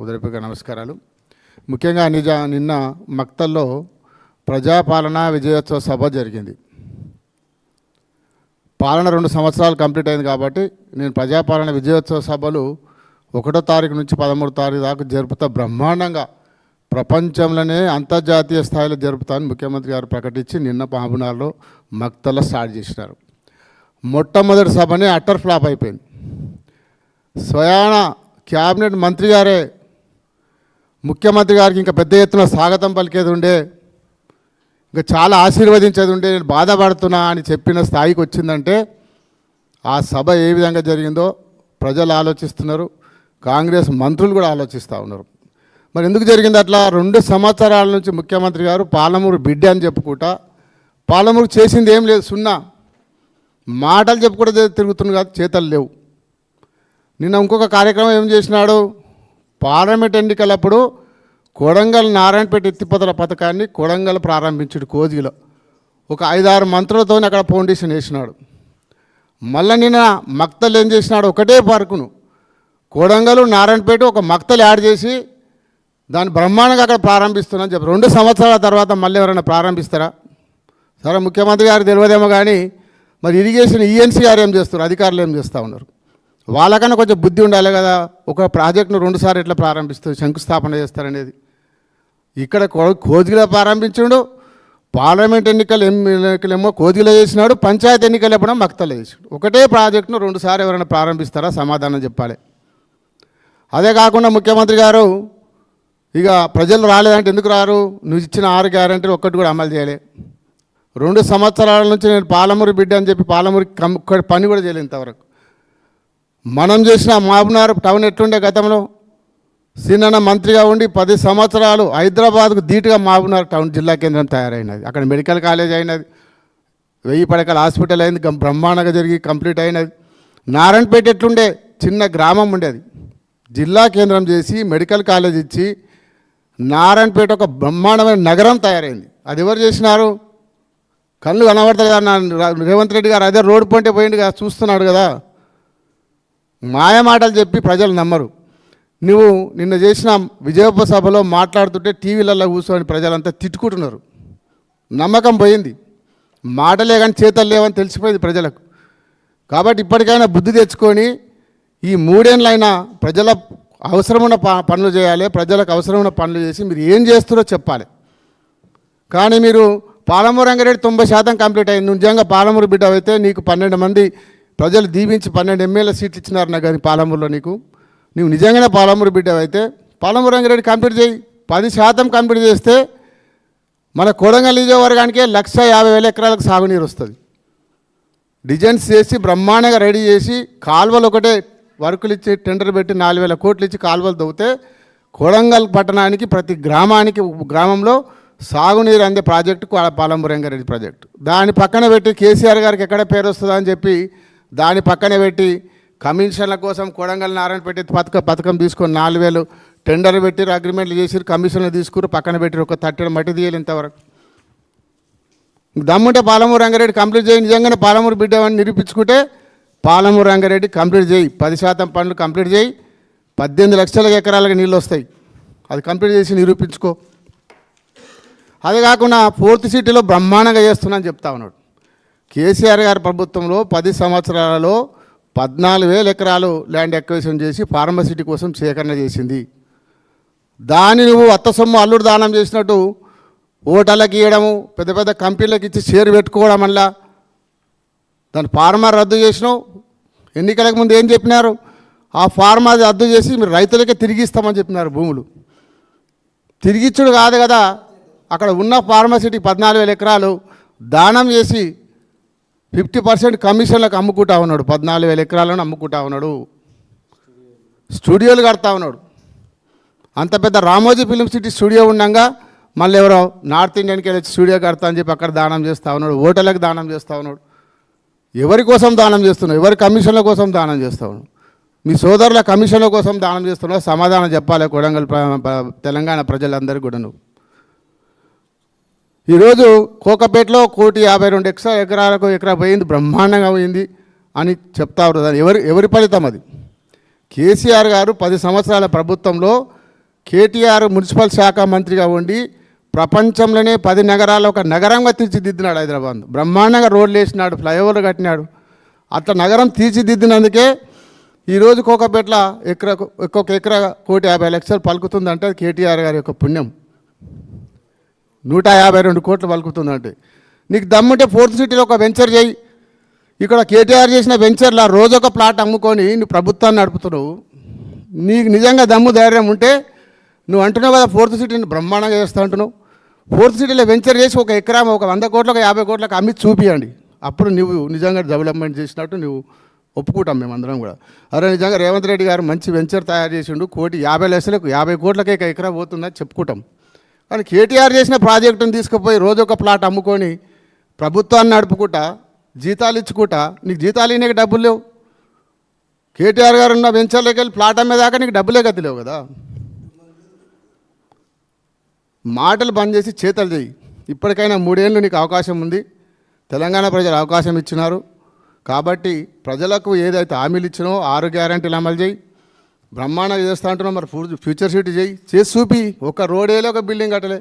ఉదయపూర్వక నమస్కారాలు. ముఖ్యంగా నిన్న మక్తల్లో ప్రజాపాలన విజయోత్సవ సభ జరిగింది. పాలన 2 సంవత్సరాలు కంప్లీట్ అయింది కాబట్టి నేను ప్రజాపాలన విజయోత్సవ సభలు 1వ తారీఖు నుంచి 13వ తారీఖు దాకా జరుపుతా, బ్రహ్మాండంగా ప్రపంచంలోనే అంతర్జాతీయ స్థాయిలో జరుపుతానని ముఖ్యమంత్రి గారు ప్రకటించి నిన్న పాంబనాల్లో మక్తల్లో స్టార్ట్ చేసినారు. మొట్టమొదటి సభనే అట్టర్ ఫ్లాప్ అయిపోయింది. స్వయాన క్యాబినెట్ మంత్రి గారే ముఖ్యమంత్రి గారికి ఇంకా పెద్ద ఎత్తున స్వాగతం పలికేది ఉండే, ఇంకా చాలా ఆశీర్వదించేది ఉండే, నేను బాధపడుతున్నా అని చెప్పిన స్థాయికి వచ్చిందంటే ఆ సభ ఏ విధంగా జరిగిందో ప్రజలు ఆలోచిస్తున్నారు, కాంగ్రెస్ మంత్రులు కూడా ఆలోచిస్తూ ఉన్నారు. మరి ఎందుకు జరిగింది అట్లా? 2 సంవత్సరాల నుంచి ముఖ్యమంత్రి గారు పాలమూరు బిడ్డ అని చెప్పుకుంటా, పాలమూరు చేసింది ఏం లేదు, సున్నా. మాటలు చెప్పుకుంటే తిరుగుతుంది కాదు, చేతలు లేవు. నిన్న ఇంకొక కార్యక్రమం ఏం చేసినాడు, పార్లమెంట్ ఎన్నికలప్పుడు కొడంగల్ నారాయణపేట ఎత్తిపోతల పథకాన్ని కొడంగల్ ప్రారంభించాడు. కోజిలో ఒక 5-6 మంత్రులతో అక్కడ ఫౌండేషన్ వేసినాడు. మళ్ళీ నిన్న మక్తలు ఏం చేసినాడు, ఒకటే పార్కును కొడంగల్ నారాయణపేట ఒక మక్తలు యాడ్ చేసి దాన్ని బ్రహ్మాండంగా అక్కడ ప్రారంభిస్తున్నా అని చెప్పి 2 సంవత్సరాల తర్వాత మళ్ళీ ఎవరైనా ప్రారంభిస్తారా? సరే, ముఖ్యమంత్రి గారు తెలియదేమో కానీ మరి ఇరిగేషన్ ఈఎన్సీ గారు ఏం చేస్తారు, అధికారులు ఏం చేస్తూ ఉన్నారు? వాళ్ళకన్నా కొంచెం బుద్ధి ఉండాలి కదా. ఒక ప్రాజెక్టును 2 సార్లు ఎట్లా ప్రారంభిస్తారు, శంకుస్థాపన చేస్తారనేది. ఇక్కడ కోజిలో ప్రారంభించాడు, పార్లమెంట్ ఎన్నికలేమో కోజిలో చేసినాడు, పంచాయతీ ఎన్నికలు ఎప్పుడో మక్తలో చేసాడు. ఒకటే ప్రాజెక్టును 2 సార్లు ఎవరైనా ప్రారంభిస్తారా? సమాధానం చెప్పాలి. అదే కాకుండా ముఖ్యమంత్రి గారు ఇక ప్రజలు రాలేదంటే ఎందుకు రారు, నువ్వు ఇచ్చిన 6 గ్యారెంటీలు ఒక్కటి కూడా అమలు చేయలే. 2 సంవత్సరాల నుంచి నేను పాలమూరు బిడ్డ అని చెప్పి పాలమూరు పని కూడా చేయలేదు ఇంతవరకు. మనం చేసిన మహబూబ్నగర్ టౌన్ ఎట్లుండే గతంలో, సీనన్న మంత్రిగా ఉండి 10 సంవత్సరాలు హైదరాబాద్కు ధీటుగా మహబూబ్నగర్ టౌన్ జిల్లా కేంద్రం తయారైనది. అక్కడ మెడికల్ కాలేజ్ అయినది, 1000 పడకల హాస్పిటల్ అయింది, బ్రహ్మాండంగా జరిగి కంప్లీట్ అయినది. నారాయణపేట ఎట్లుండే, చిన్న గ్రామం ఉండేది, జిల్లా కేంద్రం చేసి మెడికల్ కాలేజ్ ఇచ్చి నారాయణపేట ఒక బ్రహ్మాండమైన నగరం తయారైంది. అది ఎవరు చేసినారు? కళ్ళు కనబడతాయి కదా, రేవంత్ రెడ్డి గారు అదే రోడ్డు పొంటే పోయింది కదా, చూస్తున్నాడు కదా. మాయ మాటలు చెప్పి ప్రజలు నమ్మరు. నువ్వు నిన్న చేసిన విజయోత్సవ సభలో మాట్లాడుతుంటే టీవీలలో కూర్చొని ప్రజలంతా తిట్టుకుంటున్నారు. నమ్మకం పోయింది, మాటలే కానీ చేతలు లేవని తెలిసిపోయింది ప్రజలకు. కాబట్టి ఇప్పటికైనా బుద్ధి తెచ్చుకొని ఈ 3 ఏళ్ళైనా ప్రజల అవసరమైన పనులు చేయాలి, ప్రజలకు అవసరమైన పనులు చేసి మీరు ఏం చేస్తారో చెప్పాలి. కానీ మీరు పాలమూరు రంగారెడ్డి 90% కంప్లీట్ అయింది. నువ్వు నిజంగా పాలమూరు బిడ్డ అయితే నీకు 12 మంది ప్రజలు దీవించి 12 ఎమ్మెల్యే సీట్లు ఇచ్చినారు నాకు. కానీ పాలమూరులో నువ్వు నిజంగానే పాలమూరు బిడ్డ అయితే పాలమూరు రంగారెడ్డి కంప్లీట్ చేయి. 10% కంప్లీట్ చేస్తే మన కొడంగల్ నియోజకవర్గానికి 1,50,000 ఎకరాలకు సాగునీరు వస్తుంది. డిజైన్స్ చేసి బ్రహ్మాండంగా రెడీ చేసి కాలువలు ఒకటే వర్కులు ఇచ్చి టెండర్ పెట్టి 4,000 కోట్లు ఇచ్చి కాలువలు తవ్వితే కొడంగల్ పట్టణానికి ప్రతి గ్రామంలో సాగునీరు అందే ప్రాజెక్టు పాలమూరు రంగారెడ్డి ప్రాజెక్టు. దాని పక్కన పెట్టి కేసీఆర్ గారికి ఎక్కడ పేరు వస్తుందా అని చెప్పి దాని పక్కనే పెట్టి కమిషన్ల కోసం కొడంగల్ నారాయణపేట పథకం తీసుకొని 4,000 టెండర్ పెట్టి అగ్రిమెంట్లు చేసి కమిషన్లు తీసుకుని పక్కన పెట్టి ఒక 30 మట్టి తీయాలి. ఇంతవరకు దమ్ముంటే పాలమూరు రంగారెడ్డి కంప్లీట్ చేయి. నిజంగానే పాలమూరు బిడ్డ అని నిరూపించుకుంటే పాలమూరు రంగారెడ్డి కంప్లీట్ చేయి. 10% పనులు కంప్లీట్ చేయి. 18 లక్షల ఎకరాలకు నీళ్ళు వస్తాయి. అది కంప్లీట్ చేసి నిరూపించుకో. అదే కాకుండా 4th సిటీలో బ్రహ్మాండంగా చేస్తున్నాను చెప్తా ఉన్నాడు. కేసీఆర్ గారి ప్రభుత్వంలో 10 సంవత్సరాలలో 14,000 ఎకరాలు ల్యాండ్ ఎక్విజిషన్ చేసి ఫార్మసిటీ కోసం సేకరణ చేసింది. దాన్ని నువ్వు అత్త సొమ్ము అల్లుడు దానం చేసినట్టు ఓటర్లకు ఇవ్వడము, పెద్ద పెద్ద కంపెనీలకు ఇచ్చి షేర్ పెట్టుకోవడం వల్ల దాని ఫార్మా రద్దు చేసినావు. ఎన్నికలకు ముందు ఏం చెప్పినారు? ఆ ఫార్మా రద్దు చేసి మీరు రైతులకే తిరిగి ఇస్తామని చెప్పినారు. భూములు తిరిగిచ్చుడు కాదు కదా, అక్కడ ఉన్న ఫార్మసిటీ 14,000 ఎకరాలు దానం చేసి 50% కమిషన్లకు అమ్ముకుంటా ఉన్నాడు. 14,000 ఎకరాలను అమ్ముకుంటా ఉన్నాడు. స్టూడియోలు కడతా ఉన్నాడు. అంత పెద్ద రామోజీ ఫిలిం సిటీ స్టూడియో ఉండగా మళ్ళీ ఎవరో నార్త్ ఇండియన్కి వెళ్ళి స్టూడియో కడతా అని చెప్పి అక్కడ దానం చేస్తూ ఉన్నాడు. హోటళ్ళకి దానం చేస్తూ ఉన్నాడు. ఎవరి కోసం దానం చేస్తున్నావు? ఎవరి కమిషన్ల కోసం దానం చేస్తూ ఉన్నావు? మీ సోదరుల కమిషన్ల కోసం దానం చేస్తున్నావు. సమాధానం చెప్పాలి కొడంగల్ తెలంగాణ ప్రజలందరికీ కూడా. నువ్వు ఈరోజు కోకపేటలో 1,52 ఎకరాలకు ఎకరా పోయింది, బ్రహ్మాండంగా పోయింది అని చెప్తా ఉన్నారు. ఎవరి ఫలితం అది? కేసీఆర్ గారు 10 సంవత్సరాల ప్రభుత్వంలో కేటీఆర్ మున్సిపల్ శాఖ మంత్రిగా ఉండి ప్రపంచంలోనే 10 నగరాలు ఒక నగరంగా తీర్చిదిద్దినాడు. హైదరాబాద్ బ్రహ్మాండంగా రోడ్లు వేసినాడు, ఫ్లైఓవర్లు కట్టినాడు. అట్లా నగరం తీర్చిదిద్దినందుకే ఈరోజు కోకపేట్ల ఒక్కొక్క ఎకరా 1,50,00,000 పలుకుతుందంటే అది కేటీఆర్ గారి యొక్క పుణ్యం. 152 కోట్లు పలుకుతుందంటే నీకు దమ్ముంటే ఫోర్త్ సిటీలో ఒక వెంచర్ చేయి. ఇక్కడ కేటీఆర్ చేసిన వెంచర్లో రోజు ఒక ప్లాట్ అమ్ముకొని నువ్వు ప్రభుత్వాన్ని నడుపుతున్నావు. నీకు నిజంగా దమ్ము ధైర్యం ఉంటే నువ్వు అంటున్నావు కదా ఫోర్త్ సిటీని బ్రహ్మాండంగా చేస్తా అంటున్నావు. ఫోర్త్ సిటీలో వెంచర్ చేసి ఒక ఎకరా ఒక 100 కోట్లకు 50 కోట్లకు అమ్మి చూపియండి. అప్పుడు నువ్వు నిజంగా డెవలప్మెంట్ చేసినట్టు నువ్వు ఒప్పుకుంటాం మేమందరం కూడా. అరే నిజంగా రేవంత్ రెడ్డి గారు మంచి వెంచర్ తయారు చేసిండు, 1,50,00,000కు 50 కోట్లకే ఎకరా పోతుందని చెప్పుకుంటాం. కానీ కేటీఆర్ చేసిన ప్రాజెక్టును తీసుకుపోయి రోజు ఒక ప్లాట్ అమ్ముకొని ప్రభుత్వాన్ని నడుపుకుంటా జీతాలు ఇచ్చుకుంటా నీకు జీతాలు ఇవ్వడానికి డబ్బులు లేవు. కేటీఆర్ గారు ఉన్న వెంచర్లోకి వెళ్ళి ప్లాట్ అమ్మేదాకా నీకు డబ్బులే గతి లేవు కదా. మాటలు బంద్ చేసి చేతలు చేయి. ఇప్పటికైనా 3 ఏళ్ళు నీకు అవకాశం ఉంది. తెలంగాణ ప్రజలు అవకాశం ఇచ్చినారు కాబట్టి ప్రజలకు ఏదైతే హామీలు ఇచ్చినో 6 గ్యారెంటీలు అమలు చేయి. బ్రహ్మాండంగా చేస్తా అంటున్నావు, మరి ఫ్యూచర్ సిటీ చేసి చూపి. ఒక రోడేలో ఒక బిల్డింగ్ కట్టలే.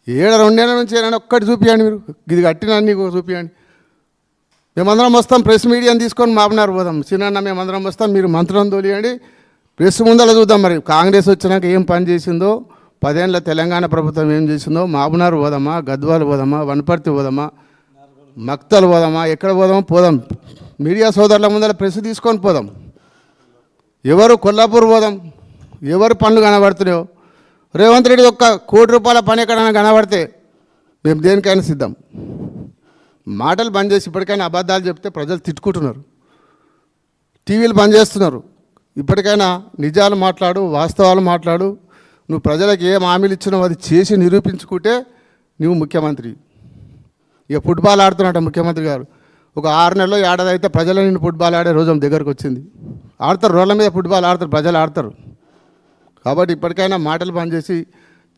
2 ఏళ్ళ నుంచి ఏదైనా ఒక్కటి చూపించండి. మీరు ఇది కట్టినా నీకు చూపించండి. మేమందరం వస్తాం, ప్రెస్ మీడియాని తీసుకొని మాబనార్ పోదాం. చిన్న మేమందరం వస్తాం, మీరు మంత్రులను తోలియండి, ప్రెస్ ముందర చూద్దాం. మరి కాంగ్రెస్ వచ్చినాక ఏం పని చేసిందో, 10 ఏళ్ళ తెలంగాణ ప్రభుత్వం ఏం చేసిందో, మాబనార్ పోదామా, గద్వాలు పోదామా, వనపర్తి పోదామా, మక్తలు పోదామా, ఎక్కడ పోదామా పోదాం. మీడియా సోదరుల ముందర ప్రెస్ తీసుకొని పోదాం. ఎవరు కొల్లాపూర్ పోదాం, ఎవరు పనులు కనబడుతున్నాయో. రేవంత్ రెడ్డి ఒక్క ₹1,00,00,000 పని ఎక్కడైనా కనబడితే మేము దేనికైనా సిద్ధం. మాటలు బంద్ చేసి ఇప్పటికైనా అబద్ధాలు చెప్తే ప్రజలు తిట్టుకుంటున్నారు, టీవీలు బంద్ చేస్తున్నారు. ఇప్పటికైనా నిజాలు మాట్లాడు, వాస్తవాలు మాట్లాడు. నువ్వు ప్రజలకు ఏం హామీలు ఇచ్చినావు అది చేసి నిరూపించుకుంటే నువ్వు ముఖ్యమంత్రి. ఇక ఫుట్బాల్ ఆడుతున్నట్ట ముఖ్యమంత్రి గారు. ఒక 6 నెలల్లో ఏడాది అయితే ప్రజలు నిన్ను ఫుట్బాల్ ఆడే రోజు దగ్గరకు వచ్చింది. ఆడతారు, రోడ్ల మీద ఫుట్బాల్ ఆడతారు, ప్రజలు ఆడతారు. కాబట్టి ఇప్పటికైనా మాటలు బంద్ చేసి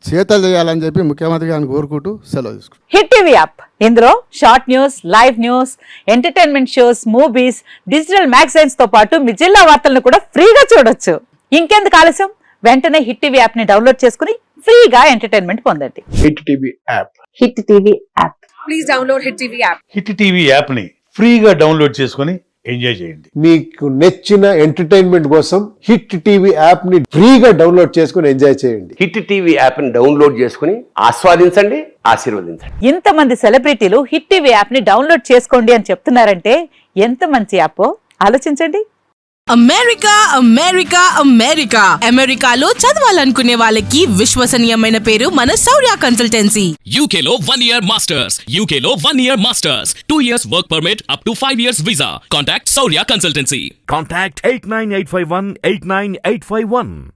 చేతలు చేయాలని చెప్పి ముఖ్యమంత్రి గారిని కోరుకుంటూ సెలవు తీసుకుంటాం. హిట్ టీవీ యాప్, ఇందులో short news, live news, entertainment shows, movies, digital magazines తో పాటు మీ జిల్లా వార్తలను కూడా ఫ్రీగా చూడొచ్చు. ఇంకెందుకు ఆలస్యం, వెంటనే హిట్ టీవీ యాప్ ని డౌన్లోడ్ చేసుకుని ఫ్రీగా ఎంటర్టైన్మెంట్ పొందండి. Hit TV app. Hit TV app. Please download hit TV app. Hit TV app ని ఫ్రీగా డౌన్లోడ్ చేసుకొని ఎంజాయ్ చేయండి. మీకు నచ్చిన ఎంటర్టైన్మెంట్ కోసం హిట్ టీవీ యాప్ ని ఫ్రీగా డౌన్లోడ్ చేసుకొని ఎంజాయ్ చేయండి. హిట్ టీవీ యాప్ ని డౌన్లోడ్ చేసుకుని ఆస్వాదించండి, ఆశీర్వదించండి. ఇంతమంది సెలబ్రిటీలు హిట్ టీవీ యాప్ ని డౌన్లోడ్ చేసుకోండి అని చెప్తున్నారంటే ఎంత మంచి యాప్ ఆలోచించండి. అమెరికా అమెరికా అమెరికా అమెరికాలో చదవాలనుకునే వాళ్ళకి విశ్వసనీయమైన పేరు మన శౌర్య కన్సల్టెన్సీ. UK లో 1 year masters, UK లో 1 year masters, 2 years work permit up to 5 years visa. Contact Saurya Consultancy. Contact 89851 89851.